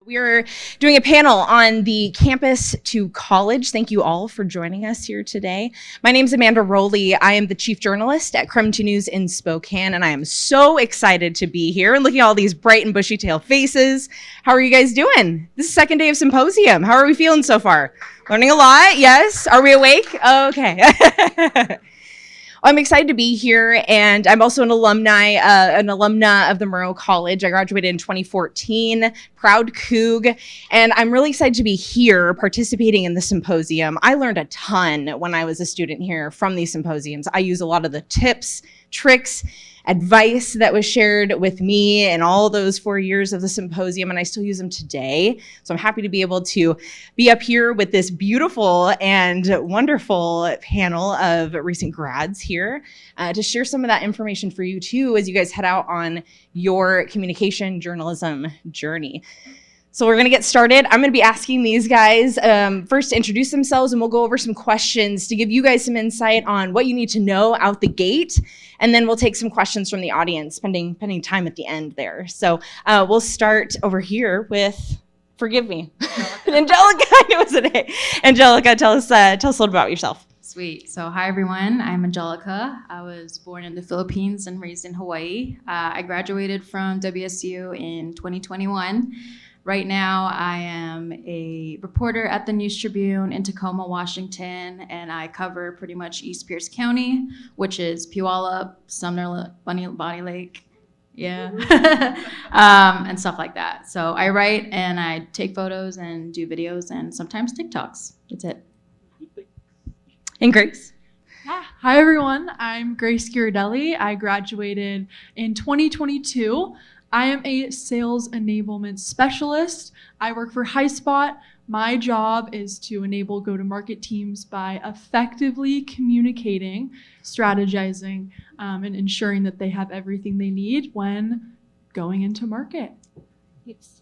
We are doing a panel on the campus to college. Thank you all for joining us here today. My name is Amanda Roley. I am the chief journalist at Creme 2 News in Spokane, and I am so excited to be here and looking at all these bright and bushy-tailed faces. How are you guys doing? This is the second day of symposium. How are we feeling so far? Learning a lot? Yes? Are we awake? Okay. I'm excited to be here, and I'm also an alumna of the Murrow College. I graduated in 2014, proud Coug, and I'm really excited to be here participating in the symposium. I learned a ton when I was a student here from these symposiums. I use a lot of the tips, tricks, advice that was shared with me in all those 4 years of the symposium, and I still use them today. So I'm happy to be able to be up here with this beautiful and wonderful panel of recent grads here to share some of that information for you too as you guys head out on your communication journalism journey. So we're gonna get started. I'm gonna be asking these guys first to introduce themselves, and we'll go over some questions to give you guys some insight on what you need to know out the gate. And then we'll take some questions from the audience, spending time at the end there. So we'll start over here with, forgive me, Angelica. It was a day. Angelica, tell us a little about yourself. Sweet. So hi, everyone. I'm Angelica. I was born in the Philippines and raised in Hawaii. I graduated from WSU in 2021. Right now, I am a reporter at the News Tribune in Tacoma, Washington, and I cover pretty much East Pierce County, which is Puyallup, Sumner, Bonnie Lake, yeah, and stuff like that. So I write and I take photos and do videos and sometimes TikToks. That's it. And Grace? Yeah. Hi, everyone. I'm Grace Ghirarardelli. I graduated in 2022. I am a sales enablement specialist. I work for HighSpot. My job is to enable go-to-market teams by effectively communicating, strategizing, and ensuring that they have everything they need when going into market. Yes.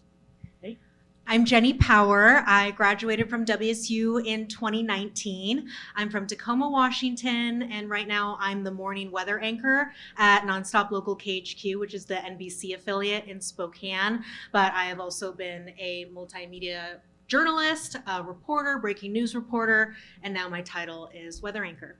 I'm Jenny Power. I graduated from WSU in 2019. I'm from Tacoma, Washington, and right now I'm the morning weather anchor at Nonstop Local KHQ, which is the NBC affiliate in Spokane. But I have also been a multimedia journalist, a reporter, breaking news reporter, and now my title is weather anchor.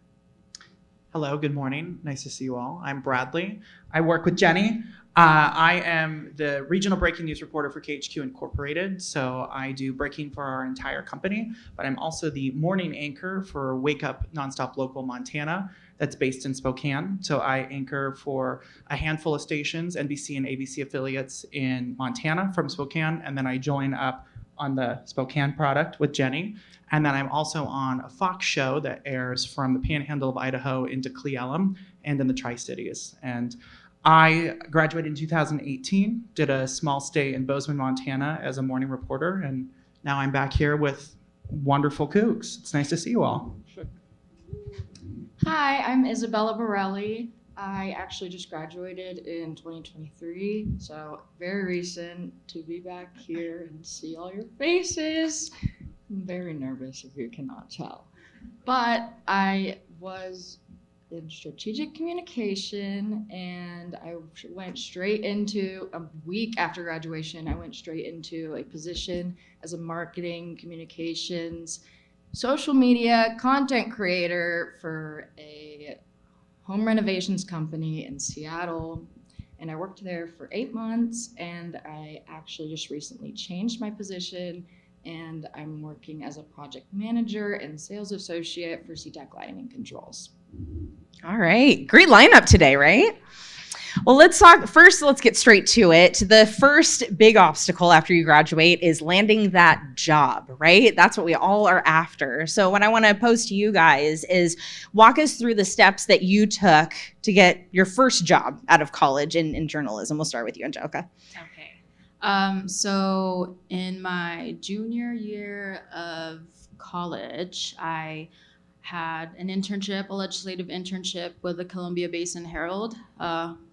Hello, good morning. Nice to see you all. I'm Bradley. I work with Jenny. I am the regional breaking news reporter for KHQ Incorporated, so I do breaking for our entire company, but I'm also the morning anchor for Wake Up Nonstop Local Montana that's based in Spokane. So I anchor for a handful of stations, NBC and ABC affiliates in Montana from Spokane, and then I join up on the Spokane product with Jenny. And then I'm also on a Fox show that airs from the Panhandle of Idaho into Cle Elum and in the Tri-Cities. And I graduated in 2018, did a small stay in Bozeman, Montana as a morning reporter, and now I'm back here with wonderful Cougs. It's nice to see you all. Hi, I'm Isabella Borelli. I actually just graduated in 2023, so very recent to be back here and see all your faces. I'm very nervous if you cannot tell. But I was in strategic communication, and I went straight into, a week after graduation, I went straight into a position as a marketing, communications, social media content creator for a home renovations company in Seattle. And I worked there for 8 months, and I actually just recently changed my position, and I'm working as a project manager and sales associate for SeaTac Lighting and Controls. All right, great lineup today, right? Well, let's get straight to it. The first big obstacle after you graduate is landing that job, right? That's what we all are after. So what I want to pose to you guys is walk us through the steps that you took to get your first job out of college in journalism. We'll start with you, Angelica. Okay. So in my junior year of college, I had an internship, a legislative internship with the Columbia Basin Herald,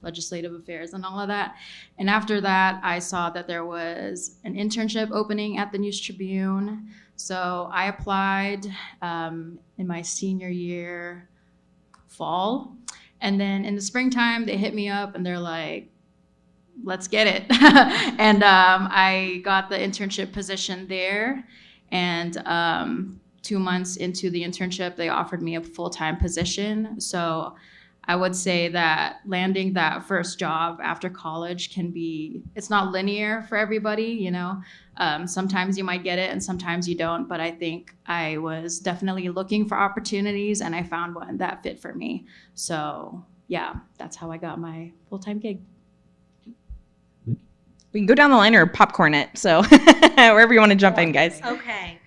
legislative affairs and all of that. And after that, I saw that there was an internship opening at the News Tribune. So I applied in my senior year, fall. And then in the springtime, they hit me up and they're like, let's get it. And I got the internship position there. And 2 months into the internship, they offered me a full-time position. So I would say that landing that first job after college it's not linear for everybody, you know. Sometimes you might get it and sometimes you don't, but I think I was definitely looking for opportunities and I found one that fit for me. So yeah, that's how I got my full-time gig. We can go down the line or popcorn it. So wherever you want to jump in, guys. Okay.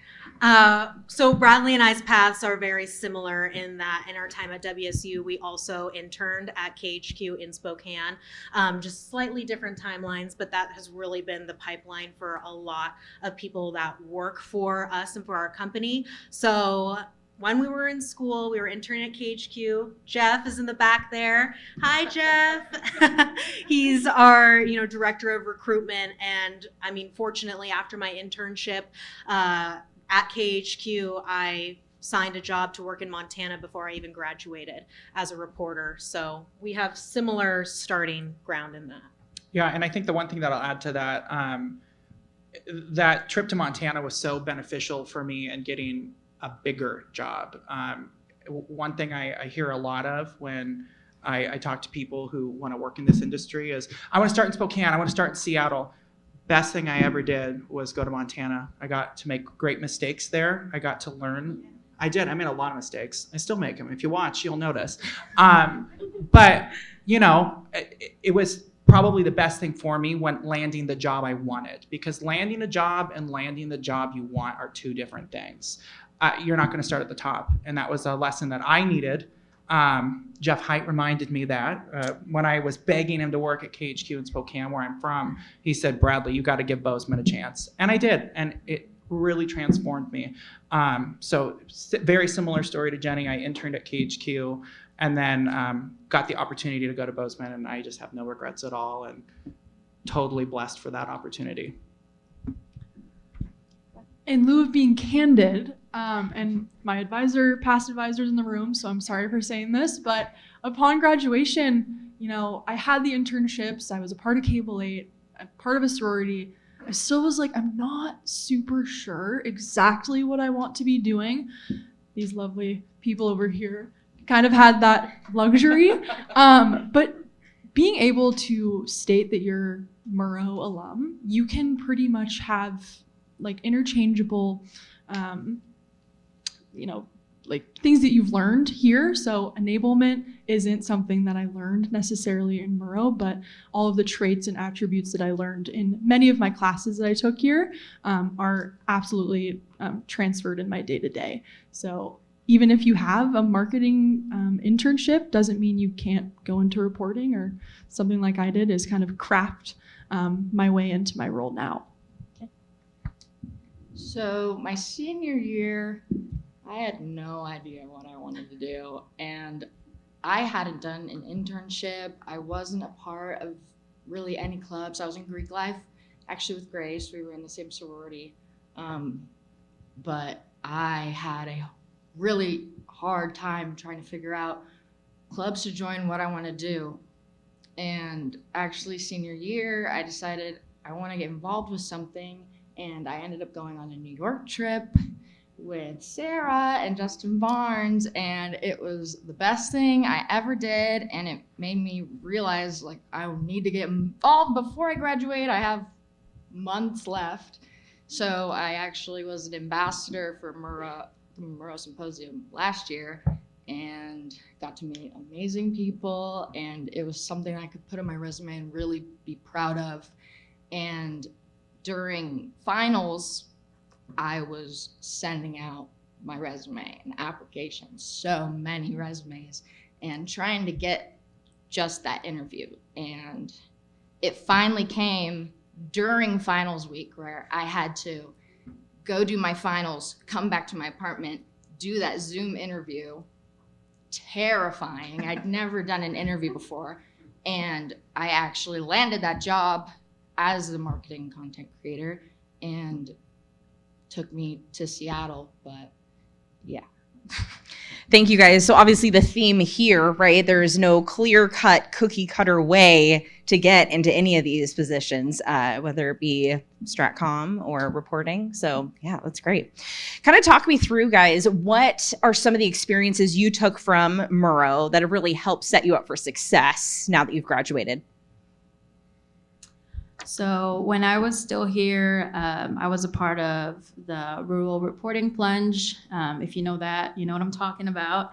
So Bradley and I's paths are very similar in that in our time at WSU, we also interned at KHQ in Spokane, just slightly different timelines, but that has really been the pipeline for a lot of people that work for us and for our company. So when we were in school, we were interning at KHQ. Jeff is in the back there. Hi, Jeff. He's our, director of recruitment. And I mean, fortunately, after my internship, at KHQ, I signed a job to work in Montana before I even graduated as a reporter. So we have similar starting ground in that. Yeah, and I think the one thing that I'll add to that, that trip to Montana was so beneficial for me in getting a bigger job. One thing I hear a lot of when I talk to people who want to work in this industry is, I want to start in Spokane, I want to start in Seattle. Best thing I ever did was go to Montana. I got to make great mistakes there. I got to learn. I did. I made a lot of mistakes. I still make them. If you watch, you'll notice. But, it was probably the best thing for me when landing the job I wanted, because landing a job and landing the job you want are two different things. You're not going to start at the top. And that was a lesson that I needed. Jeff Height reminded me that when I was begging him to work at KHQ in Spokane, where I'm from, he said, Bradley, you got to give Bozeman a chance. And I did. And it really transformed me. So very similar story to Jenny. I interned at KHQ and then got the opportunity to go to Bozeman. And I just have no regrets at all and totally blessed for that opportunity. In lieu of being candid, and my past advisor's in the room, so I'm sorry for saying this, but upon graduation, I had the internships, I was a part of Cable 8, a part of a sorority. I still was like, I'm not super sure exactly what I want to be doing. These lovely people over here kind of had that luxury. But being able to state that you're Murrow alum, you can pretty much have like interchangeable things that you've learned here. So enablement isn't something that I learned necessarily in Murrow, but all of the traits and attributes that I learned in many of my classes that I took here are absolutely transferred in my day-to-day. So even if you have a marketing internship, doesn't mean you can't go into reporting, or something like I did is kind of craft my way into my role now. So my senior year, I had no idea what I wanted to do, and I hadn't done an internship. I wasn't a part of really any clubs. I was in Greek life, actually with Grace. We were in the same sorority, but I had a really hard time trying to figure out clubs to join, what I want to do. And actually senior year, I decided I want to get involved with something, and I ended up going on a New York trip with Sarah and Justin Barnes, and it was the best thing I ever did, and it made me realize like I need to get involved before I graduate. I have months left. So I actually was an ambassador for the Murrow Symposium last year and got to meet amazing people, and it was something I could put on my resume and really be proud of. And during finals, I was sending out my resume and applications, so many resumes, and trying to get just that interview. And it finally came during finals week, where I had to go do my finals, come back to my apartment, do that Zoom interview. Terrifying. I'd never done an interview before, and I actually landed that job as the marketing content creator, and took me to Seattle. But yeah. Thank you guys. So obviously the theme here, right? There is no clear-cut, cookie-cutter way to get into any of these positions, whether it be Stratcom or reporting. So yeah, that's great. Kind of talk me through, guys, what are some of the experiences you took from Murrow that have really helped set you up for success now that you've graduated? So when I was still here, I was a part of the rural reporting plunge. If you know that, you know what I'm talking about.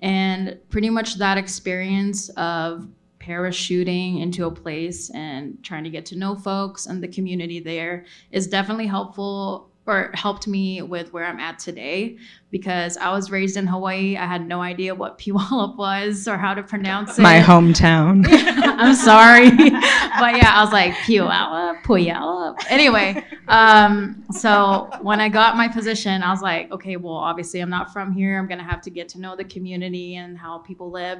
And pretty much that experience of parachuting into a place and trying to get to know folks and the community there is definitely helpful, or helped me with where I'm at today, because I was raised in Hawaii. I had no idea what Puyallup was or how to pronounce it. My hometown. I'm sorry. But yeah, I was like, Puyallup. Anyway, so when I got my position, I was like, okay, well, obviously I'm not from here. I'm going to have to get to know the community and how people live.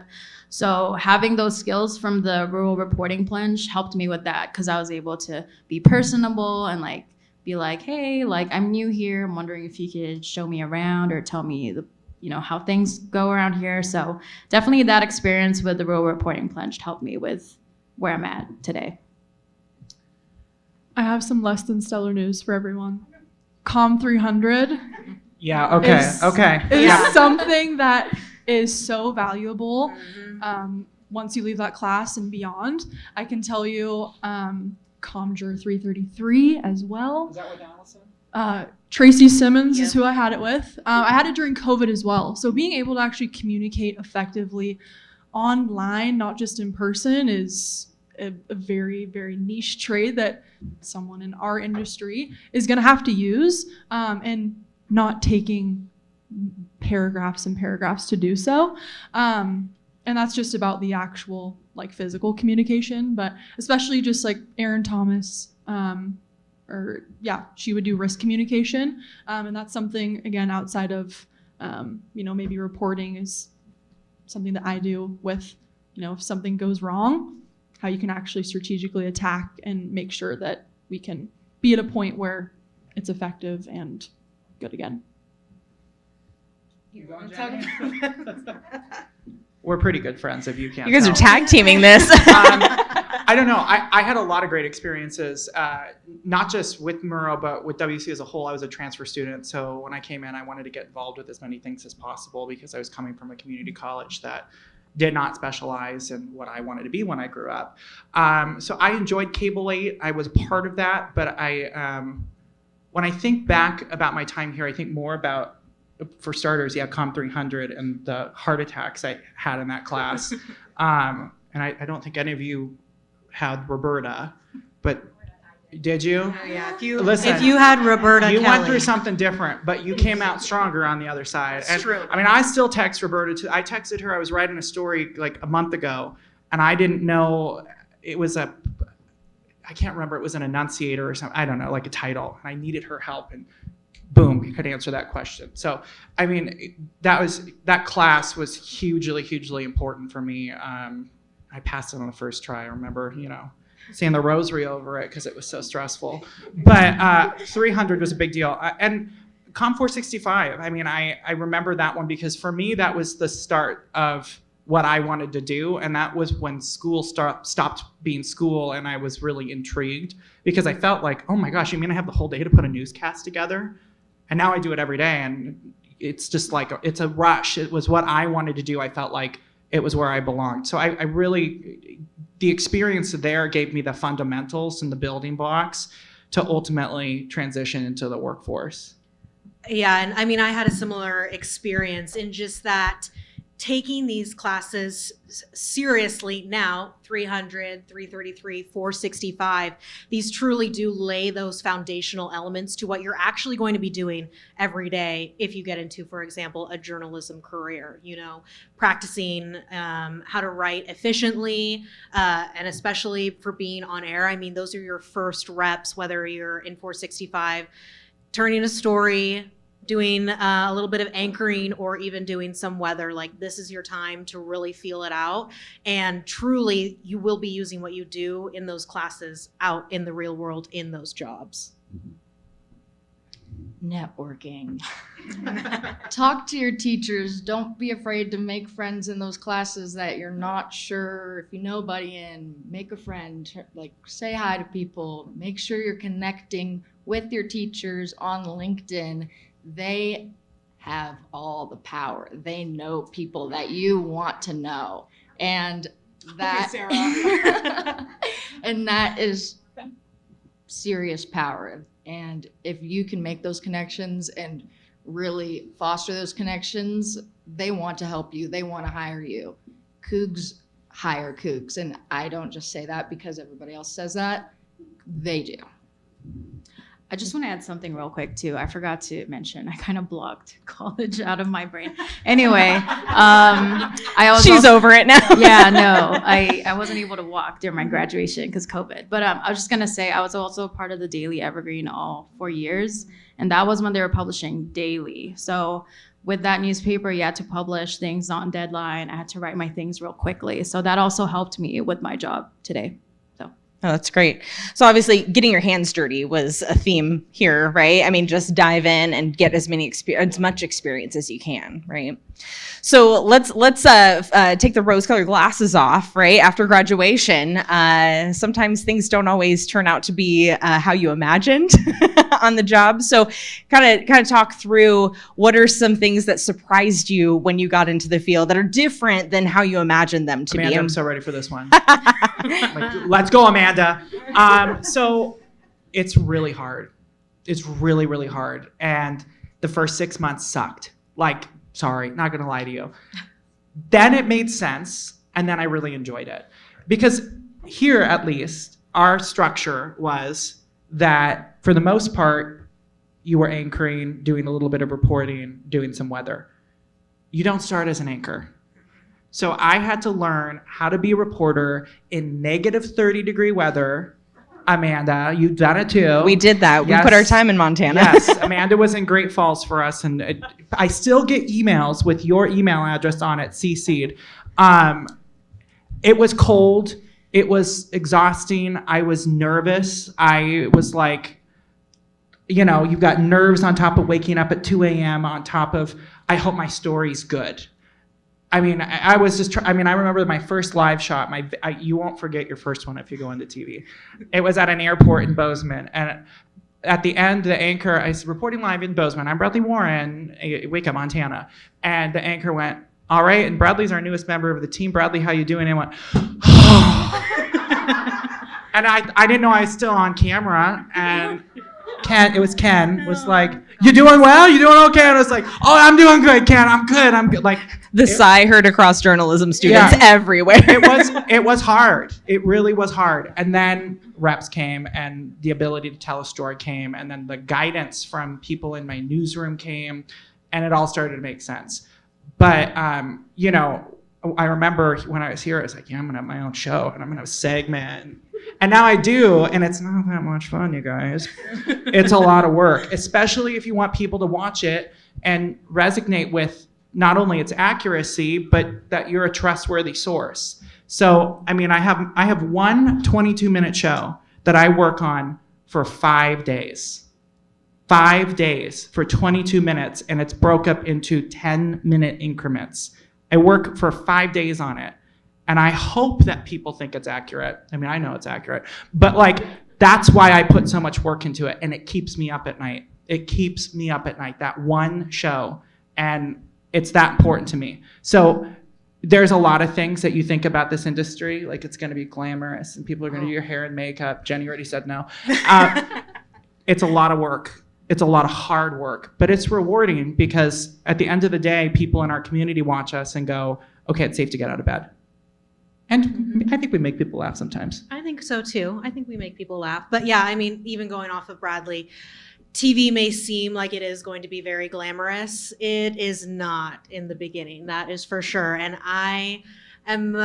So having those skills from the rural reporting plunge helped me with that, because I was able to be personable and like, be like, hey, like I'm new here. I'm wondering if you could show me around or tell me the, how things go around here. So definitely that experience with the rural reporting plunge helped me with where I'm at today. I have some less than stellar news for everyone. Com 300 Yeah, okay, is something that is so valuable once you leave that class and beyond. I can tell you ComJur 333 as well. Is that with Allison? Tracy Simmons is who I had it with. I had it during COVID as well. So being able to actually communicate effectively online, not just in person, is a very, very niche trade that someone in our industry is going to have to use, and not taking paragraphs and paragraphs to do so. And that's just about the actual like physical communication, but especially just like Erin Thomas, she would do risk communication. And that's something, again, outside of, maybe reporting is something that I do with, if something goes wrong, how you can actually strategically attack and make sure that we can be at a point where it's effective and good again. We're pretty good friends, if you can't You guys tell. are tag teaming this. I don't know. I had a lot of great experiences, not just with Murrow, but with WC as a whole. I was a transfer student, so when I came in, I wanted to get involved with as many things as possible because I was coming from a community college that did not specialize in what I wanted to be when I grew up. So I enjoyed Cable 8. I was part of that, but when I think back about my time here, I think more about, for starters, Com 300 and the heart attacks I had in that class. And I don't think any of you had Roberta, but did you? Oh, yeah. Listen, if you had Roberta you Kelly. went through something different, but you came out stronger on the other side. That's and, true. I mean, I still text Roberta. I texted her. I was writing a story like a month ago, and I didn't know it was I can't remember. It was an enunciator or something. I don't know, like a title. And I needed her help, and boom, you could answer that question. So, I mean, that class was hugely important for me. I passed it on the first try. I remember, saying the rosary over it because it was so stressful. But 300 was a big deal. And Com 465, I mean, I remember that one because for me, that was the start of what I wanted to do. And that was when school stopped being school, and I was really intrigued because I felt like, oh my gosh, you mean I have the whole day to put a newscast together? And now I do it every day, and it's just like, it's a rush. It was what I wanted to do. I felt like it was where I belonged. So I really, the experience there gave me the fundamentals and the building blocks to ultimately transition into the workforce. Yeah, and I mean, I had a similar experience in just that taking these classes seriously now, 300, 333, 465, these truly do lay those foundational elements to what you're actually going to be doing every day if you get into, for example, a journalism career, practicing how to write efficiently, and especially for being on air. I mean, those are your first reps, whether you're in 465, turning a story, doing a little bit of anchoring, or even doing some weather. Like, this is your time to really feel it out, and truly you will be using what you do in those classes out in the real world in those jobs. networking. Talk to your teachers. Don't be afraid to make friends in those classes that you're not sure if you know buddy in. Make a friend. Like, say hi to people. Make sure you're connecting with your teachers on LinkedIn. They have all the power. They know people that you want to know. And that, Sarah. and that is serious power. And if you can make those connections and really foster those connections, they want to help you. They want to hire you. Cougs hire Cougs. And I don't just say that because everybody else says that. They do. I just want to add something real quick too. I forgot to mention. I kind of blocked college out of my brain. Anyway, She's over it now. Yeah, no, I wasn't able to walk during my graduation because COVID. But I was just gonna say I was also part of the Daily Evergreen all 4 years, and that was when they were publishing daily. So with that newspaper, you had to publish things on deadline. I had to write my things real quickly. So that also helped me with my job today. Oh, that's great. So obviously getting your hands dirty was a theme here, right? I mean, just dive in and get as much experience as you can, right? So let's take the rose-colored glasses off, right? After graduation, sometimes things don't always turn out to be how you imagined on the job. So kind of talk through what are some things that surprised you when you got into the field that are different than how you imagined them to Amanda, be. I'm so ready for this one. Let's go, Amanda. So it's really hard. It's really, really hard. And the first 6 months sucked. Like, sorry, not gonna lie to you. Then it made sense, and then I really enjoyed it. Because here, at least, our structure was that, for the most part, you were anchoring, doing a little bit of reporting, doing some weather. You don't start as an anchor. So I had to learn how to be a reporter in negative 30-degree weather. Amanda, you've done it too. We did that. Yes. We put our time in Montana. Yes, Amanda was in Great Falls for us, and I still get emails with your email address on it, CC'd. It was cold. It was exhausting. I was nervous. I was like, you've got nerves on top of waking up at 2 a.m. on top of, I hope my story's good. I mean, I was just I remember my first live shot. You won't forget your first one if you go into TV. It was at an airport in Bozeman. And at the end, the anchor, I was reporting live in Bozeman. I'm Bradley Warren, Wake Up, Montana. And the anchor went, all right, and Bradley's our newest member of the team. Bradley, how you doing? And I went, and I didn't know I was still on camera. And Ken was like, you doing well? You doing okay? And I was like, oh, I'm doing good, Ken. I'm good. Like, The sigh heard across journalism students everywhere. It was hard. It really was hard. And then reps came, and the ability to tell a story came, and then the guidance from people in my newsroom came, and it all started to make sense. But I remember when I was here, I was like, I'm gonna have my own show, and I'm gonna have a segment. And now I do, and it's not that much fun, you guys. It's a lot of work, especially if you want people to watch it and resonate with not only its accuracy, but that you're a trustworthy source. So, I have one 22-minute show that I work on for 5 days. 5 days for 22 minutes, and it's broke up into 10-minute increments. I work for 5 days on it. And I hope that people think it's accurate. I know it's accurate. But that's why I put so much work into it. And it keeps me up at night. It keeps me up at night, that one show. And it's that important to me. So there's a lot of things that you think about this industry, like it's going to be glamorous and people are going to do your hair and makeup. Jenny already said no. It's a lot of work. It's a lot of hard work. But it's rewarding because at the end of the day, people in our community watch us and go, okay, it's safe to get out of bed. And I think we make people laugh sometimes. I think so too. I think we make people laugh. But yeah, even going off of Bradley, TV may seem like it is going to be very glamorous. It is not in the beginning, that is for sure. And I am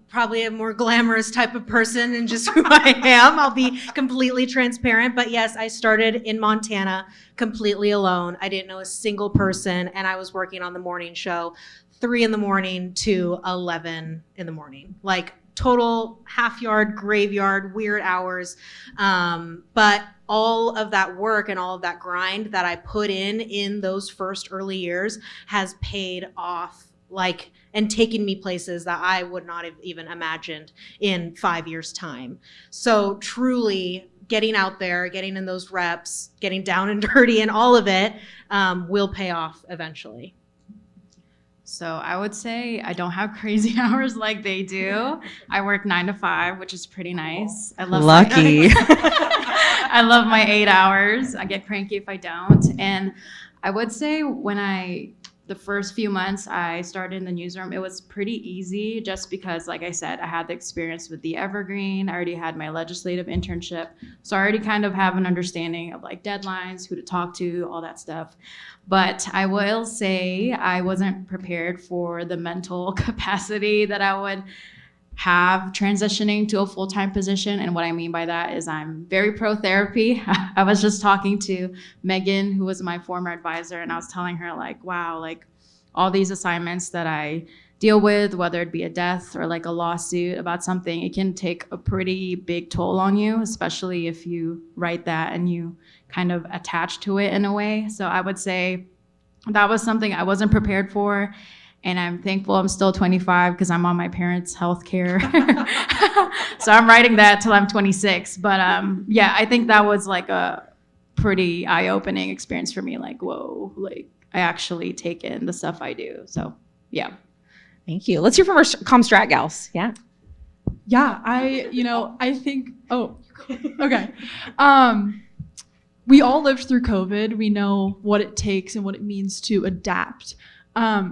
probably a more glamorous type of person in just who I am. I'll be completely transparent. But yes, I started in Montana completely alone. I didn't know a single person, and I was working on the morning show 3 a.m. to 11 a.m. Like total half yard, graveyard, weird hours. But all of that work and all of that grind that I put in those first early years has paid off, like, and taken me places that I would not have even imagined in 5 years' time. So truly getting out there, getting in those reps, getting down and dirty and all of it will pay off eventually. So I would say I don't have crazy hours like they do. I work 9 to 5, which is pretty nice. I love Lucky. I love my 8 hours. I get cranky if I don't. And I would say the first few months I started in the newsroom, it was pretty easy just because, like I said, I had the experience with the Evergreen. I already had my legislative internship. So I already kind of have an understanding of like deadlines, who to talk to, all that stuff. But I will say I wasn't prepared for the mental capacity that I would have transitioning to a full-time position. And what I mean by that is I'm very pro therapy. I was just talking to Megan, who was my former advisor, and I was telling her like, wow, like all these assignments that I deal with, whether it be a death or like a lawsuit about something, it can take a pretty big toll on you, especially if you write that and you kind of attach to it in a way. So I would say that was something I wasn't prepared for. And I'm thankful I'm still 25 because I'm on my parents' health care. So I'm writing that till I'm 26. But yeah, I think that was like a pretty eye-opening experience for me. Like, whoa, like I actually take in the stuff I do. So yeah. Thank you. Let's hear from our Comstrat gals. Yeah. Yeah, I think, okay. We all lived through COVID. We know what it takes and what it means to adapt.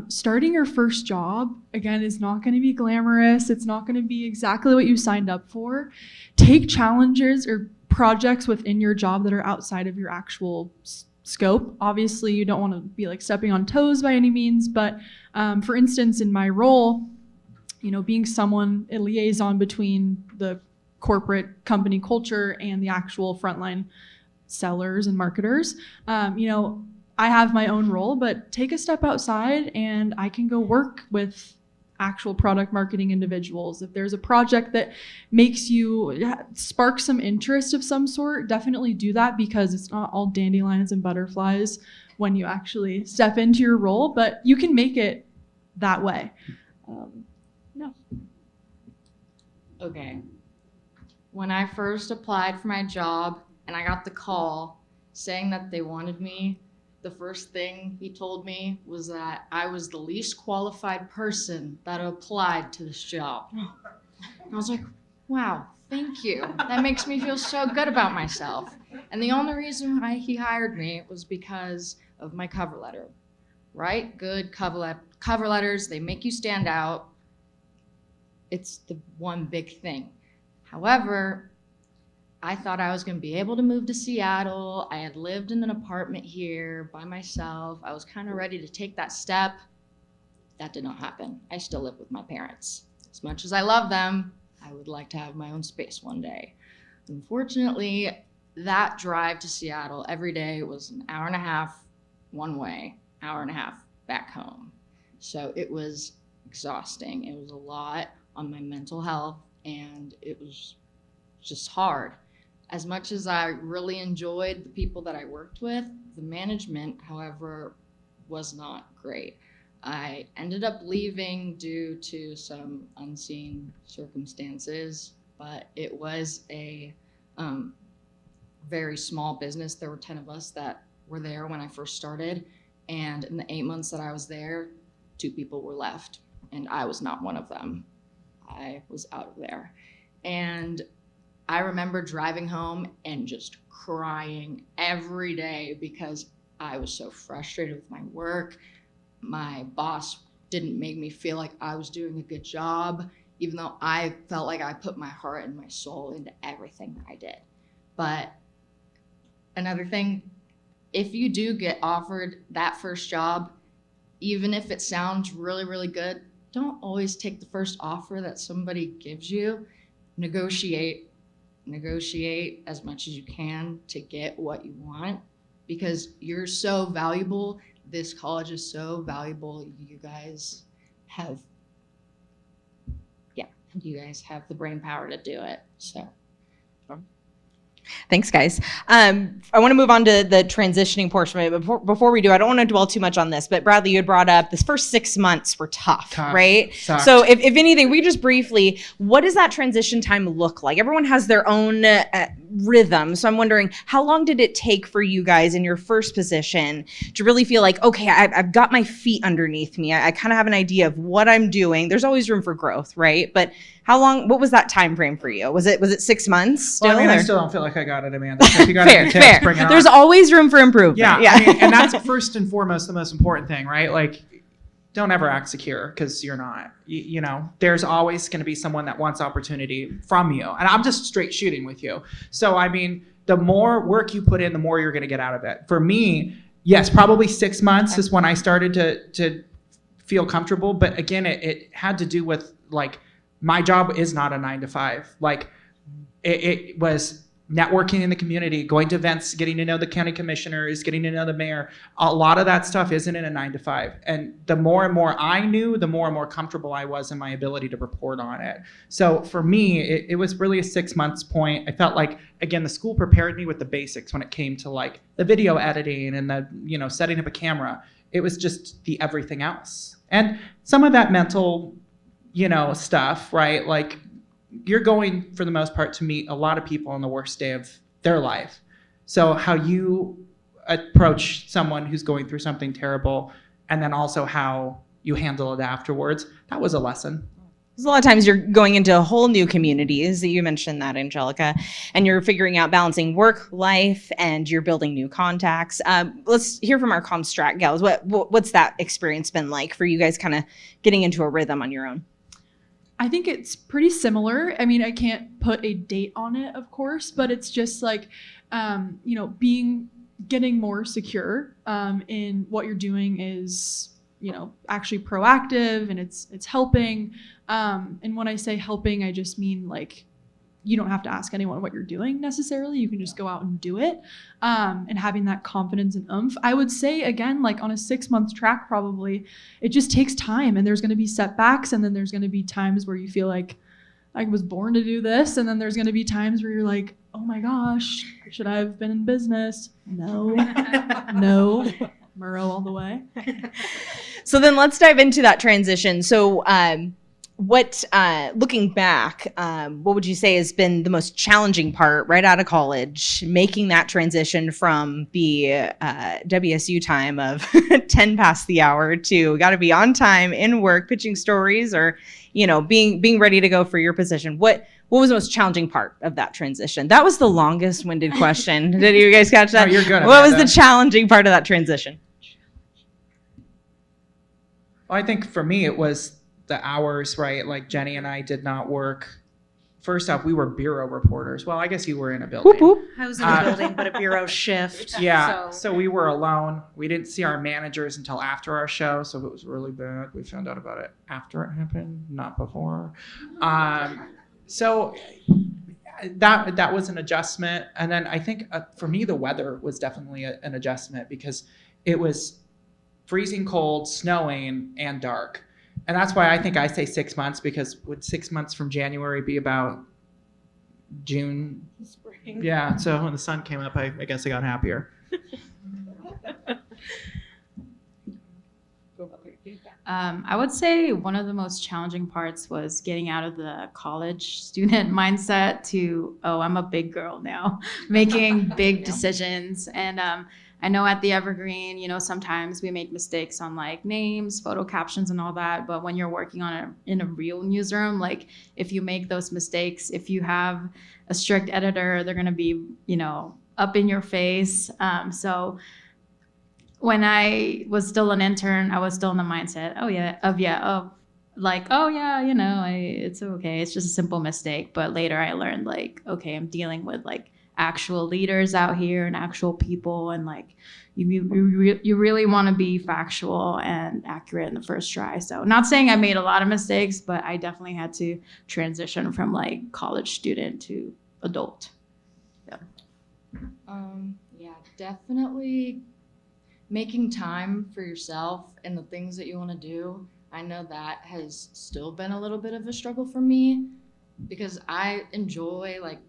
Starting your first job, again, is not going to be glamorous. It's not going to be exactly what you signed up for. Take challenges or projects within your job that are outside of your actual scope. Obviously, you don't want to be like stepping on toes by any means, but for instance, in my role, being a liaison between the corporate company culture and the actual frontline sellers and marketers, I have my own role, but take a step outside and I can go work with actual product marketing individuals. If there's a project that makes you spark some interest of some sort, definitely do that, because it's not all dandelions and butterflies when you actually step into your role, but you can make it that way. Okay. When I first applied for my job and I got the call saying that they wanted me, the first thing he told me was that I was the least qualified person that applied to this job. And I was like, wow, thank you. That makes me feel so good about myself. And the only reason why he hired me was because of my cover letter. Write good cover letters. They make you stand out. It's the one big thing. However, I thought I was going to be able to move to Seattle. I had lived in an apartment here by myself. I was kind of ready to take that step. That did not happen. I still live with my parents. As much as I love them, I would like to have my own space one day. Unfortunately, that drive to Seattle every day was an hour and a half one way, hour and a half back home. So it was exhausting. It was a lot on my mental health, and it was just hard. As much as I really enjoyed the people that I worked with, the management, however, was not great. I ended up leaving due to some unseen circumstances, but it was a very small business. There were 10 of us that were there when I first started, and in the 8 months that I was there, 2 people were left, and I was not one of them. I was out of there. And I remember driving home and just crying every day because I was so frustrated with my work. My boss didn't make me feel like I was doing a good job, even though I felt like I put my heart and my soul into everything that I did. But another thing, if you do get offered that first job, even if it sounds really, really good, don't always take the first offer that somebody gives you. Negotiate as much as you can to get what you want, because you're so valuable. This college is so valuable. You guys have the brain power to do it. So Thanks, guys. I want to move on to the transitioning portion of it. But before we do, I don't want to dwell too much on this, but Bradley, you had brought up this first 6 months were tough. Right? Sucked. So if anything, we just briefly, what does that transition time look like? Everyone has their own rhythm. So I'm wondering, how long did it take for you guys in your first position to really feel like, okay, I've got my feet underneath me. I kind of have an idea of what I'm doing. There's always room for growth, right? But how long, what was that time frame for you? Was it 6 months still? Well, I mean, I or? still don't feel like I got it, Amanda. So if you got any tips, Fair. bring it on. There's always room for improvement. Yeah, I mean, and that's first and foremost the most important thing, right? Like, don't ever act secure because you're not. You know, there's always going to be someone that wants opportunity from you. And I'm just straight shooting with you. So, I mean, the more work you put in, the more you're going to get out of it. For me, yes, probably 6 months is when I started to feel comfortable. But again, it had to do with, like, my job is not a 9 to 5. Like, it was networking in the community, going to events, getting to know the county commissioners, getting to know the mayor. A lot of that stuff isn't in a 9 to 5. And the more and more I knew, the more and more comfortable I was in my ability to report on it. So for me, it was really a 6 months point. I felt like, again, the school prepared me with the basics when it came to, like, the video editing and the, you know, setting up a camera. It was just the everything else. And some of that mental, you know, stuff, right? Like, you're going, for the most part, to meet a lot of people on the worst day of their life. So how you approach someone who's going through something terrible, and then also how you handle it afterwards, that was a lesson. Because a lot of times you're going into whole new communities. You mentioned that, Angelica, and you're figuring out balancing work, life, and you're building new contacts. Let's hear from our Comstrat gals. What's that experience been like for you guys, kind of getting into a rhythm on your own? I think it's pretty similar. I mean, I can't put a date on it, of course, but it's just like, you know, getting more secure in what you're doing is, you know, actually proactive, and it's helping. And when I say helping, I just mean, like, you don't have to ask anyone what you're doing necessarily. You can just go out and do it. And having that confidence and oomph. I would say, again, like on a 6 month track, probably, it just takes time, and there's going to be setbacks, and then there's going to be times where you feel like I was born to do this. And then there's going to be times where you're like, oh my gosh, should I have been in business? No, no, Murrow all the way. So then let's dive into that transition. So, looking back, what would you say has been the most challenging part right out of college, making that transition from the WSU time of 10 past the hour to got to be on time in work, pitching stories, or, you know, being ready to go for your position? What was the most challenging part of that transition? That was the longest winded question. Did you guys catch that? No, you're good, What was Amanda. the challenging part of that transition? Well, I think for me, it was the hours, right? Like, Jenny and I did not work. First off, we were bureau reporters. Well, I guess you were in a building. Whoop, whoop. I was in a building, but a bureau shift. Yeah, so we were alone. We didn't see our managers until after our show, so it was really bad. We found out about it after it happened, not before. So that was an adjustment. And then I think for me, the weather was definitely an adjustment, because it was freezing cold, snowing, and dark. And that's why I think I say 6 months, because would 6 months from January be about June? Spring. Yeah, so when the sun came up, I guess I got happier. I would say one of the most challenging parts was getting out of the college student mindset to, oh, I'm a big girl now, making big decisions. And I know at the Evergreen, you know, sometimes we make mistakes on, like, names, photo captions, and all that. But when you're working on in a real newsroom, like, if you make those mistakes, if you have a strict editor, they're going to be, you know, up in your face. So when I was still an intern, I was still in the mindset, you know, it's okay. It's just a simple mistake. But later I learned, like, okay, I'm dealing with, like, actual leaders out here and actual people, and, like, you really want to be factual and accurate in the first try. So not saying I made a lot of mistakes, but I definitely had to transition from, like, college student to adult. Yeah, definitely making time for yourself and the things that you want to do. I know that has still been a little bit of a struggle for me, because I enjoy, like,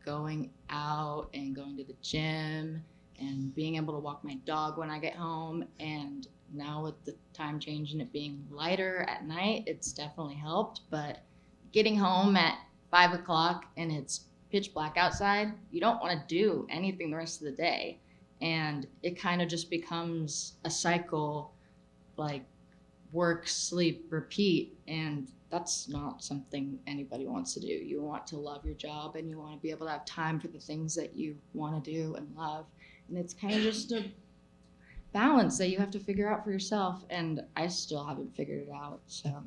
going out and going to the gym and being able to walk my dog when I get home. And now with the time change and it being lighter at night, it's definitely helped. But getting home at 5 o'clock and it's pitch black outside, you don't want to do anything the rest of the day. And it kind of just becomes a cycle, like work, sleep, repeat. And that's not something anybody wants to do. You want to love your job and you want to be able to have time for the things that you want to do and love. And it's kind of just a balance that you have to figure out for yourself. And I still haven't figured it out. So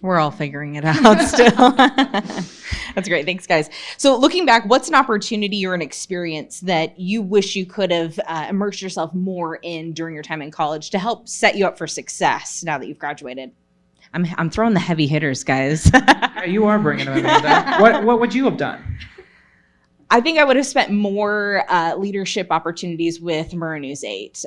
we're all figuring it out still. That's great. Thanks, guys. So looking back, what's an opportunity or an experience that you wish you could have immersed yourself more in during your time in college to help set you up for success now that you've graduated? I'm throwing the heavy hitters, guys. Yeah, you are bringing them, Amanda. What would you have done? I think I would have spent more leadership opportunities with Murrow News 8,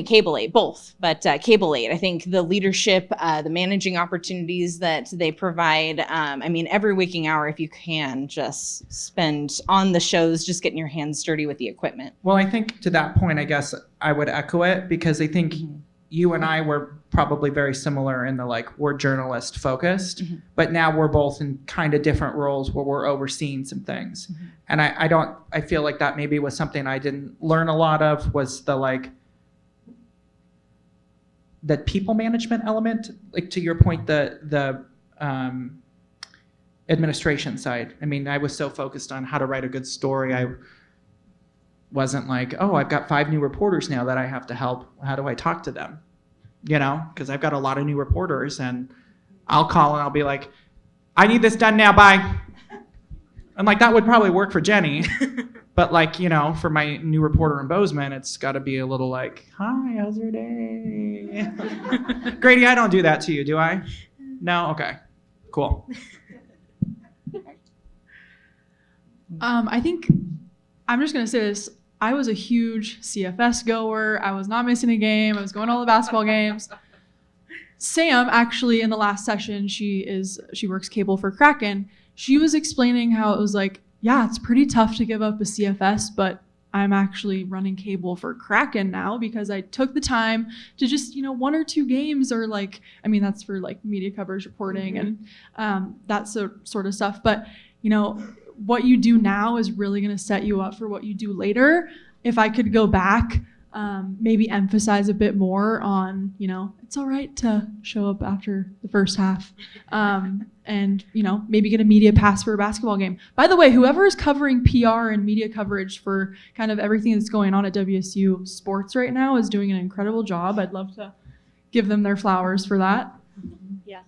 Cable 8, both, but Cable 8. I think the leadership, the managing opportunities that they provide, every waking hour, if you can, just spend on the shows, just getting your hands dirty with the equipment. Well, I think to that point, I guess I would echo it because I think you and I were probably very similar in the we're journalist focused, but now we're both in kind of different roles where we're overseeing some things. And I feel like that maybe was something I didn't learn a lot of, was the people management element, to your point, the administration side. I mean, I was so focused on how to write a good story. I wasn't like, oh, I've got 5 new reporters now that I have to help. How do I talk to them? Because I've got a lot of new reporters and I'll call and I'll be like, I need this done now, bye. And that would probably work for Jenny. But for my new reporter in Bozeman, it's got to be a little hi, how's your day? Grady, I don't do that to you, do I? No? Okay, cool. I think I'm just going to say this. I was a huge CFS goer. I was not missing a game. I was going to all the basketball games. Sam, actually, in the last session, she works cable for Kraken. She was explaining how it was it's pretty tough to give up a CFS, but I'm actually running cable for Kraken now because I took the time to just, 1 or 2 games or that's for media coverage reporting and that sort of stuff. But, what you do now is really going to set you up for what you do later. If I could go back, maybe emphasize a bit more on, it's all right to show up after the first half and, maybe get a media pass for a basketball game. By the way, whoever is covering PR and media coverage for kind of everything that's going on at WSU sports right now is doing an incredible job. I'd love to give them their flowers for that. Yeah.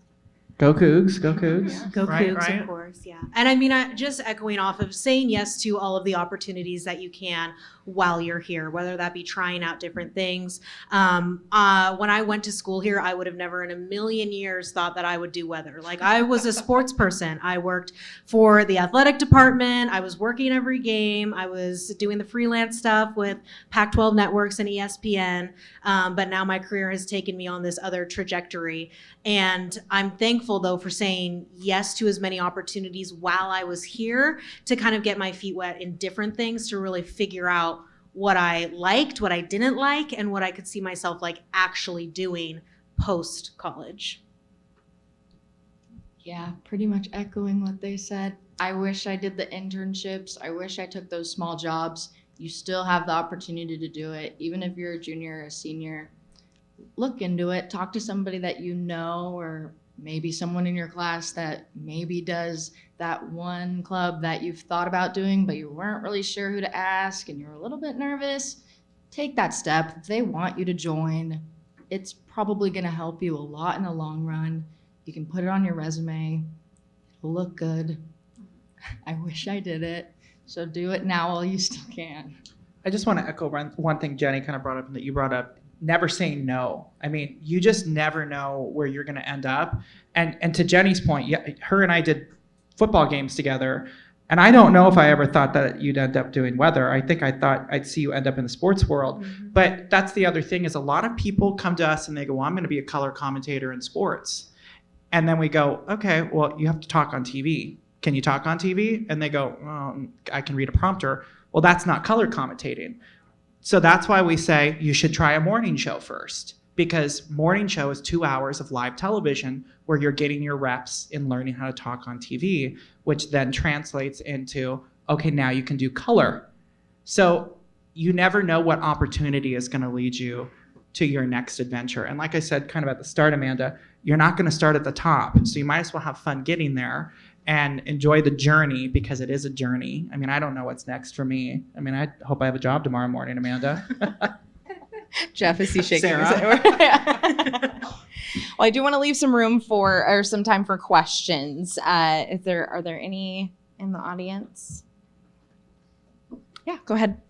Go Cougs, go Cougs. Yeah. Go right, Cougs, right? Of course, yeah. And just echoing off of saying yes to all of the opportunities that you can while you're here, whether that be trying out different things. When I went to school here, I would have never in a million years thought that I would do weather. I was a sports person. I worked for the athletic department. I was working every game. I was doing the freelance stuff with Pac-12 networks and ESPN. But now my career has taken me on this other trajectory. And I'm thankful, though, for saying yes to as many opportunities while I was here to kind of get my feet wet in different things to really figure out what I liked, what I didn't like, and what I could see myself actually doing post-college. Yeah, pretty much echoing what they said. I wish I did the internships. I wish I took those small jobs. You still have the opportunity to do it. Even if you're a junior or a senior, look into it. Talk to somebody that you know, or maybe someone in your class that maybe does that one club that you've thought about doing, but you weren't really sure who to ask and you're a little bit nervous. Take that step. If they want you to join, it's probably going to help you a lot in the long run. You can put it on your resume. It'll look good. I wish I did it. So do it now while you still can. I just want to echo one thing Jenny kind of brought up and that you brought up. Never saying no. I mean, you just never know where you're going to end up. And to Jenny's point, yeah, her and I did football games together. And I don't know if I ever thought that you'd end up doing weather. I think I thought I'd see you end up in the sports world. But that's the other thing is a lot of people come to us and they go, well, I'm going to be a color commentator in sports. And then we go, okay, well, you have to talk on TV. can you talk on TV? And they go, well, I can read a prompter. Well, that's not color commentating. So that's why we say you should try a morning show first, because morning show is 2 hours of live television where you're getting your reps in learning how to talk on TV, which then translates into, okay, now you can do color. So you never know what opportunity is going to lead you to your next adventure. And like I said, kind of at the start, Amanda, you're not going to start at the top. So you might as well have fun getting there and enjoy the journey, because it is a journey. I mean, I don't know what's next for me. I mean, I hope I have a job tomorrow morning, Amanda. Jeff, is he shaking his Sarah. head? Well, I do want to leave some room or some time for questions. Are there any in the audience? Yeah, go ahead.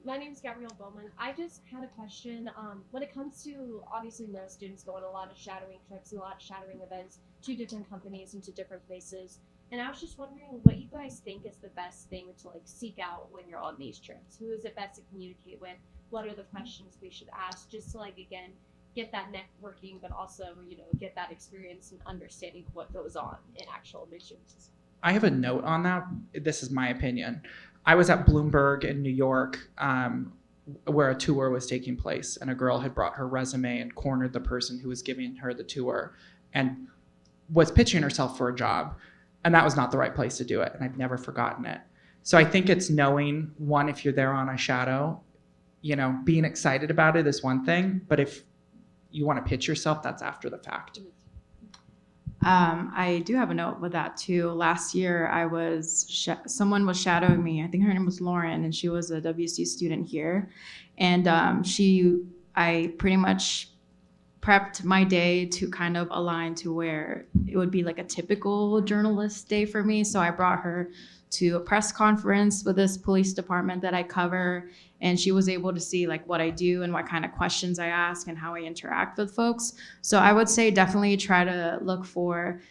My name is Gabrielle Bowman. I just had a question. When it comes to, obviously, most students go on a lot of shadowing trips, a lot of shadowing events to different companies and to different places. And I was just wondering what you guys think is the best thing to seek out when you're on these trips. Who is it best to communicate with? What are the questions we should ask? Just to again, get that networking, but also, get that experience and understanding what goes on in actual missions. I have a note on that. This is my opinion. I was at Bloomberg in New York, where a tour was taking place, and a girl had brought her resume and cornered the person who was giving her the tour and was pitching herself for a job. And that was not the right place to do it. And I've never forgotten it. So I think it's knowing, one, if you're there on a shadow, being excited about it is one thing, but if you want to pitch yourself, that's after the fact. I do have a note with that too. Last year, someone was shadowing me. I think her name was Lauren, and she was a WSU student here. And I pretty much prepped my day to kind of align to where it would be like a typical journalist day for me. So I brought her to a press conference with this police department that I cover, and she was able to see what I do and what kind of questions I ask and how I interact with folks. So I would say definitely try to look for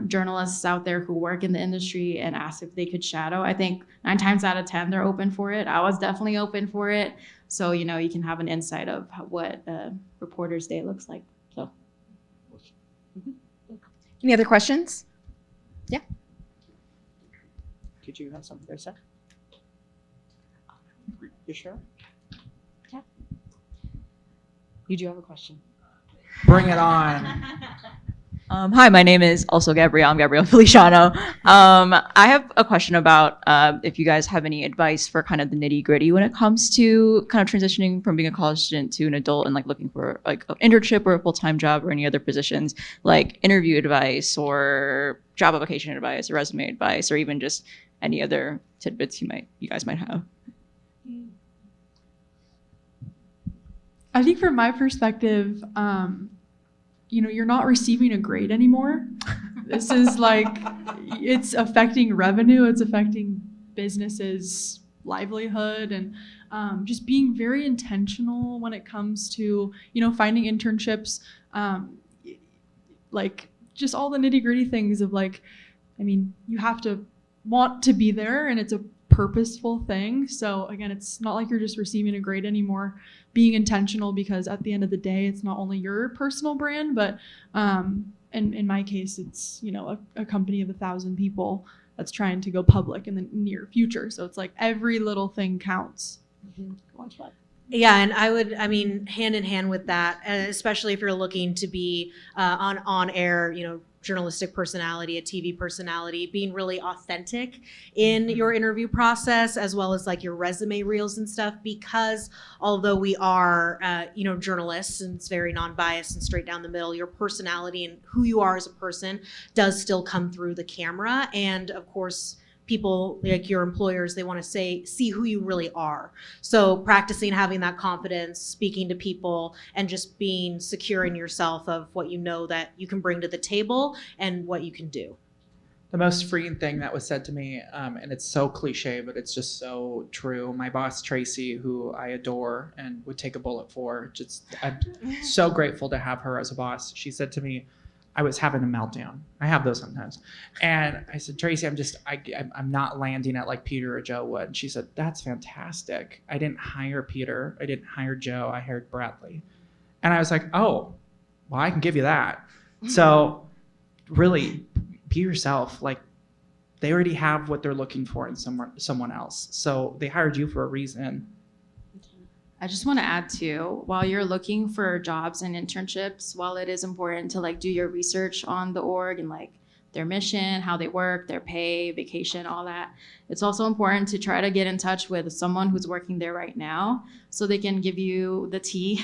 journalists out there who work in the industry and ask if they could shadow. I think 9 times out of 10 they're open for it. I was definitely open for it. So you can have an insight of what a reporter's day looks like. So. Any other questions? Yeah. Did you have something to say? You sure? Yeah. You do have a question. Bring it on. Hi, my name is also Gabrielle. I'm Gabrielle Feliciano. I have a question about if you guys have any advice for kind of the nitty gritty when it comes to kind of transitioning from being a college student to an adult and looking for an internship or a full-time job or any other positions, like interview advice or job application advice or resume advice, or even just any other tidbits you guys might have. I think from my perspective, you're not receiving a grade anymore. This is it's affecting revenue, it's affecting businesses' livelihood, and just being very intentional when it comes to, finding internships, just all the nitty gritty things of you have to want to be there, and it's a purposeful thing. So again, it's not like you're just receiving a grade anymore. Being intentional, because at the end of the day, it's not only your personal brand, but in my case, it's a company of 1,000 people that's trying to go public in the near future. So it's every little thing counts. Mm-hmm. Yeah, and hand in hand with that, especially if you're looking to be on air, journalistic personality, a TV personality, being really authentic in your interview process, as well as your resume reels and stuff, because although we are, journalists, and it's very non-biased and straight down the middle, your personality and who you are as a person does still come through the camera. And of course, people your employers, they want to see who you really are. So practicing having that confidence, speaking to people, and just being secure in yourself of what that you can bring to the table and what you can do. The most freeing thing that was said to me, and it's so cliche, but it's just so true. My boss, Tracy, who I adore and would take a bullet for, I'm so grateful to have her as a boss. She said to me, I was having a meltdown. I have those sometimes. And I said, Tracy, I'm not landing at Peter or Joe would. And she said, that's fantastic. I didn't hire Peter. I didn't hire Joe. I hired Bradley. And I was like, oh, well, I can give you that. So really be yourself. They already have what they're looking for in someone else. So they hired you for a reason. I just want to add too, while you're looking for jobs and internships, while it is important to like do your research on the org and like their mission, how they work, their pay, vacation, all that, it's also important to try to get in touch with someone who's working there right now so they can give you the tea.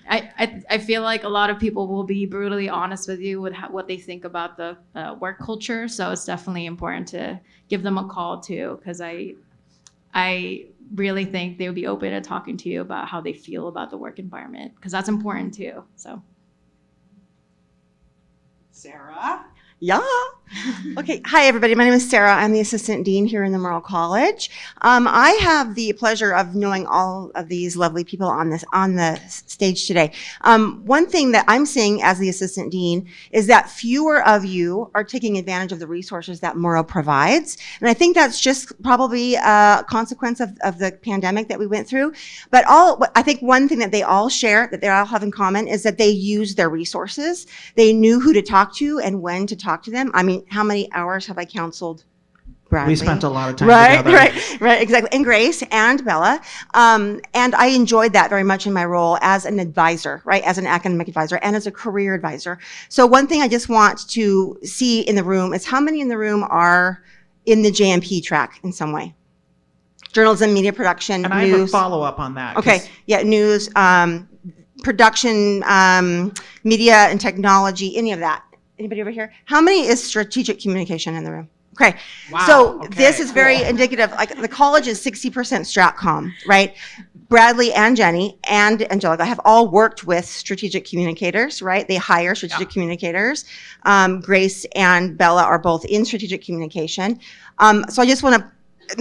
I feel like a lot of people will be brutally honest with you with what they think about the work culture. So it's definitely important to give them a call too, because I really think they would be open to talking to you about how they feel about the work environment, because that's important too. So, Sarah? Yeah. Okay. Hi, everybody. My name is Sarah. I'm the assistant dean here in the Murrow College. I have the pleasure of knowing all of these lovely people on the stage today. One thing that I'm seeing as the assistant dean is that fewer of you are taking advantage of the resources that Murrow provides. And I think that's just probably a consequence of the pandemic that we went through. But I think one thing that they all share, that they all have in common, is that they use their resources. They knew who to talk to and when to talk to them. I mean, how many hours have I counseled Bradley? We spent a lot of time together. Right, exactly. And Grace and Bella. And I enjoyed that very much in my role as an advisor, right? As an academic advisor and as a career advisor. So one thing I just want to see in the room is how many in the room are in the JMP track in some way? Journalism, media production, And news. I have a follow-up on that. Okay, yeah, news, production, media and technology, any of that. Anybody over here? How many is strategic communication in the room? Okay, Wow, so okay, this is very cool. indicative. Like the college is 60% Stratcom, right? Bradley and Jenny and Angelica have all worked with strategic communicators, right? They hire strategic communicators. Grace and Bella are both in strategic communication. So I just want to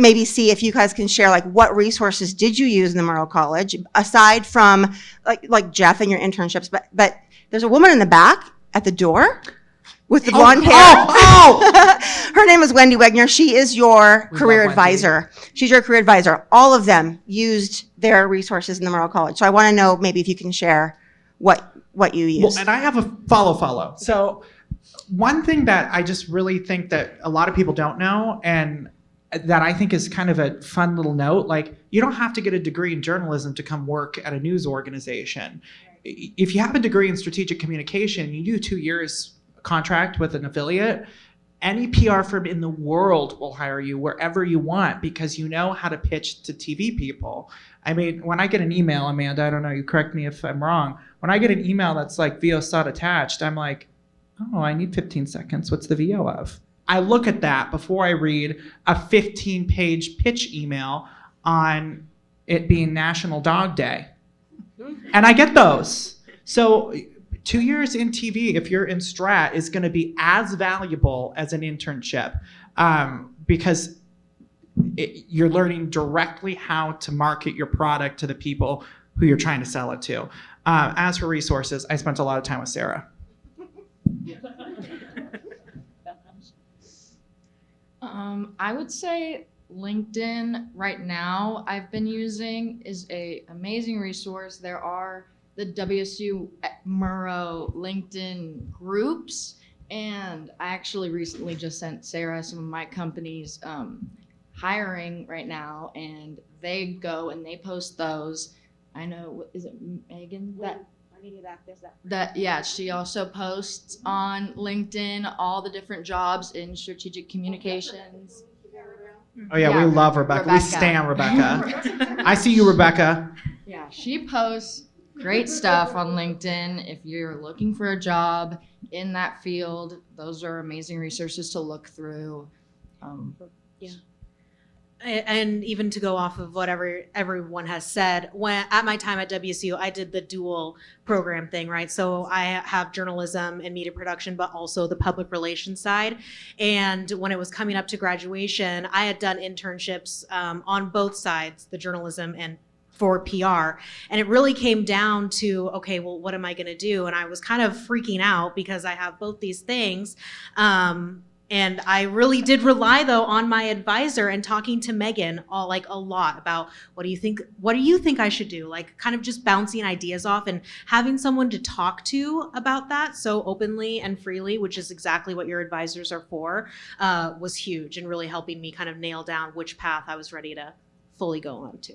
maybe see if you guys can share like what resources did you use in the Murrow College aside from like Jeff and your internships, but there's a woman in the back at the door with the blonde hair. Her name is Wendy Wegner. She is your career advisor. She's your career advisor. All of them used their resources in the Murrow College. So I want to know maybe if you can share what you used. Well, and I have a follow. So one thing that I just really think that a lot of people don't know, and that I think is kind of a fun little note, like you don't have to get a degree in journalism to come work at a news organization. If you have a degree in strategic communication, you do 2 years contract with an affiliate, any PR firm in the world will hire you wherever you want because you know how to pitch to TV people. I mean, when I get an email, Amanda, I don't know, you correct me if I'm wrong. When I get an email that's like VO sought attached, I'm like, oh, I need 15 seconds. What's the VO of? I look at that before I read a 15-page pitch email on it being National Dog Day. And I get those. So 2 years in TV, if you're in Strat, is going to be as valuable as an internship because you're learning directly how to market your product to the people who you're trying to sell it to. As for resources, I spent a lot of time with Sarah. I would say LinkedIn right now I've been using is a amazing resource. There are the WSU Murrow LinkedIn groups, and I actually recently just sent Sarah some of my company's hiring right now, and they go and they post those. I know, is it Megan she also posts on LinkedIn all the different jobs in strategic communications. Oh yeah, we love Rebecca. We stan Rebecca. I see you, Rebecca. Yeah, she posts great stuff on LinkedIn. If you're looking for a job in that field, those are amazing resources to look through. And even to go off of whatever everyone has said, when at my time at WSU, I did the dual program thing, right? So I have journalism and media production, but also the public relations side. And when it was coming up to graduation, I had done internships on both sides, the journalism and for PR. And it really came down to, okay, well, what am I going to do? And I was kind of freaking out because I have both these things. And I really did rely though on my advisor and talking to Megan a lot about what do you think I should do? Like kind of just bouncing ideas off and having someone to talk to about that so openly and freely, which is exactly what your advisors are for, was huge and really helping me kind of nail down which path I was ready to fully go on to.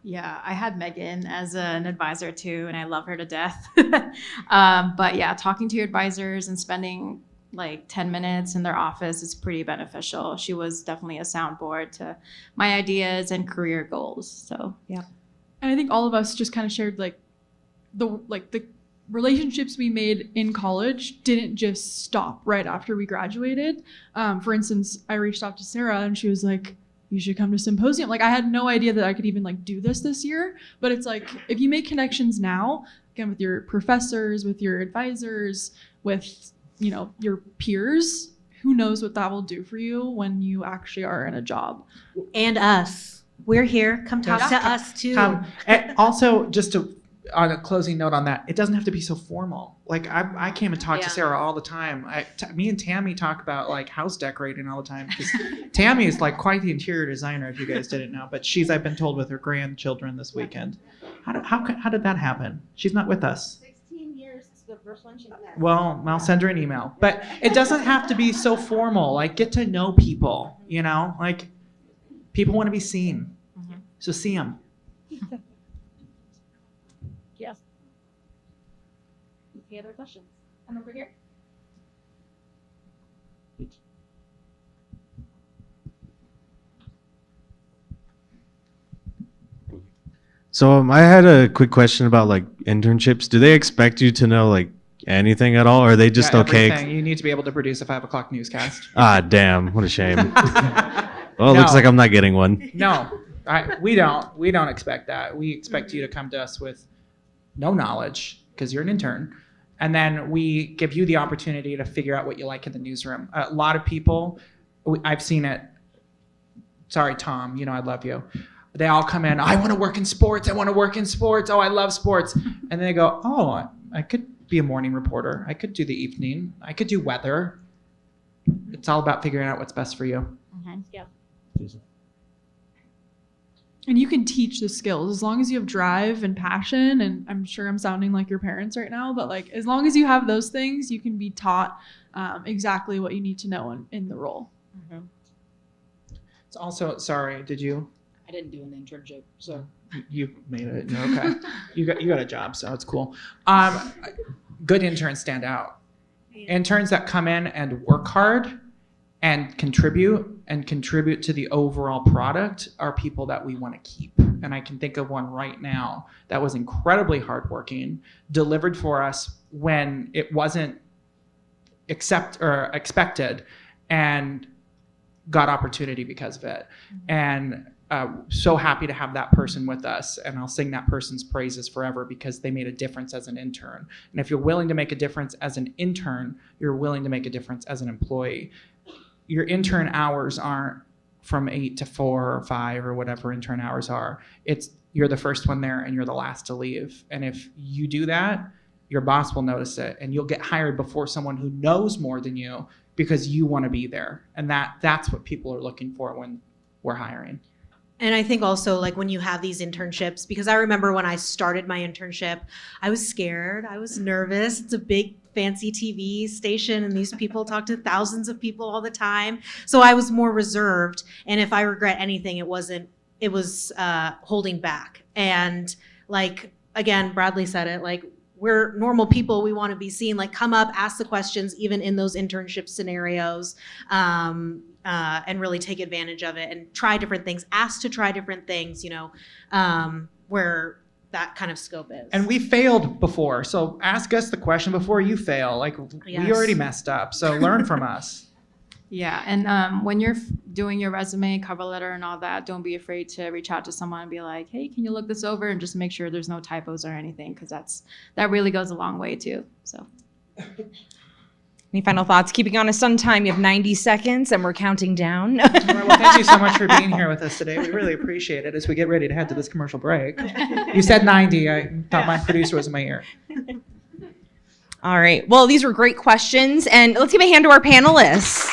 Yeah, I had Megan as an advisor too, and I love her to death. But yeah, talking to your advisors and spending like 10 minutes in their office is pretty beneficial. She was definitely a soundboard to my ideas and career goals. So yeah. And I think all of us just kind of shared the relationships we made in college didn't just stop right after we graduated. For instance, I reached out to Sarah and she was like, you should come to symposium. Like I had no idea that I could even do this year, but it's like, if you make connections now, again, with your professors, with your advisors, with, your peers, who knows what that will do for you when you actually are in a job. And us. We're here. Come talk to us too. And also, just on a closing note on that, it doesn't have to be so formal. Like I came and talked to Sarah all the time. Me and Tammy talk about house decorating all the time because Tammy is quite the interior designer. If you guys didn't know, but I've been told with her grandchildren this weekend. How did that happen? She's not with us. 16 years is the first one she met. Well, I'll send her an email. But it doesn't have to be so formal. Get to know people. People want to be seen. Mm-hmm. So see them. Yes. Any other questions? And over here. So I had a quick question about internships. Do they expect you to know anything at all, or are they just okay? Everything. You need to be able to produce a 5 o'clock newscast. Ah, damn! What a shame. Well, it No. looks like I'm not getting one. No, we don't expect that. We expect you to come to us with no knowledge because you're an intern, and then we give you the opportunity to figure out what you like in the newsroom. A lot of people, I've seen it. Sorry, Tom. I love you. They all come in. I want to work in sports. I want to work in sports. Oh, I love sports. And then they go, oh, I could be a morning reporter. I could do the evening. I could do weather. It's all about figuring out what's best for you. Mm-hmm. Yeah. And you can teach the skills as long as you have drive and passion. And I'm sure I'm sounding like your parents right now, but as long as you have those things, you can be taught exactly what you need to know in the role. Mm-hmm. It's also, sorry, did you? I didn't do an internship, so You made it. Okay. You got a job, so it's cool. Good interns stand out. Interns that come in and work hard and contribute to the overall product are people that we want to keep. And I can think of one right now that was incredibly hardworking, delivered for us when it wasn't expected, and got opportunity because of it. And so happy to have that person with us, and I'll sing that person's praises forever because they made a difference as an intern. And if you're willing to make a difference as an intern, you're willing to make a difference as an employee. Your intern hours aren't from 8 to 4 or 5 or whatever intern hours are. It's you're the first one there and you're the last to leave. And if you do that, your boss will notice it, and you'll get hired before someone who knows more than you because you want to be there. And that's what people are looking for when we're hiring. And I think also when you have these internships, because I remember when I started my internship, I was scared. I was nervous. It's a big fancy TV station and these people talk to thousands of people all the time. So I was more reserved. And if I regret anything, it was holding back. And again, Bradley said it, we're normal people. We want to be seen. Come up, ask the questions, even in those internship scenarios. And really take advantage of it and try different things, ask to try different things, where that kind of scope is. And we failed before, so ask us the question before you fail. Yes. We already messed up, so learn from us. Yeah, and when you're doing your resume, cover letter, and all that, don't be afraid to reach out to someone and be like, hey, can you look this over, and just make sure there's no typos or anything, because that really goes a long way too. So. Any final thoughts? Keeping honest on time, you have 90 seconds and we're counting down. Well, thank you so much for being here with us today. We really appreciate it as we get ready to head to this commercial break. You said 90. I thought my producer was in my ear. All right. Well, these were great questions, and let's give a hand to our panelists.